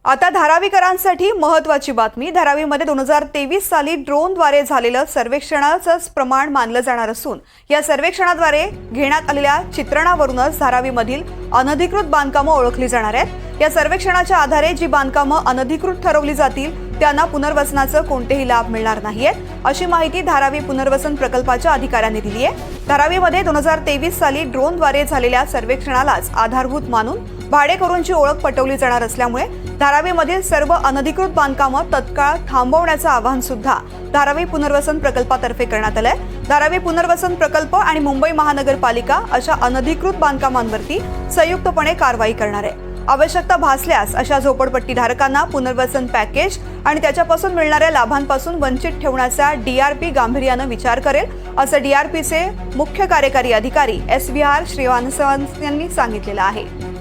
आता धारावीकरांसाठी महत्त्वाची बातमी। धारावीमध्ये 2023 साली ड्रोनद्वारे झालेलं सर्वेक्षणाचं प्रमाण मानलं जाणार असून या सर्वेक्षणाद्वारे घेण्यात आलेल्या चित्रणावरूनच धारावीमधील अनधिकृत बांधकामं ओळखली जाणार आहेत। या सर्वेक्षणाच्या आधारे जी बांधकामं अनधिकृत ठरवली जातील त्यांना पुनर्वसनाचं कोणतेही लाभ मिळणार नाहीत, अशी माहिती धारावी पुनर्वसन प्रकल्पाच्या अधिकाऱ्यांनी दिली आहे। धारावीमध्ये 2023 साली ड्रोनद्वारे झालेल्या सर्वेक्षणालाच आधारभूत मानून भाडेकरूंची ओळख पटवली जाणार असल्यामुळे धारावीमधील सर्व अनधिकृत बांधकामं तत्काळ थांबवण्याचं आवाहन सुद्धा धारावी पुनर्वसन प्रकल्पातर्फे करण्यात आलंय। धारावी पुनर्वसन प्रकल्प आणि मुंबई महानगरपालिका अशा अनधिकृत बांधकामांवरती संयुक्तपणे कारवाई करणार आहे। आवश्यकता भासल्यास अशा झोपडपट्टी धारकांना पुनर्वसन पॅकेज आणि त्याच्यापासून मिळणाऱ्या लाभांपासून वंचित ठेवण्याचा डीआरपी गांभीर्यानं विचार करेल, असं डीआरपीचे मुख्य कार्यकारी अधिकारी SVR श्रीवास्तव यांनी सांगितलेलं आहे।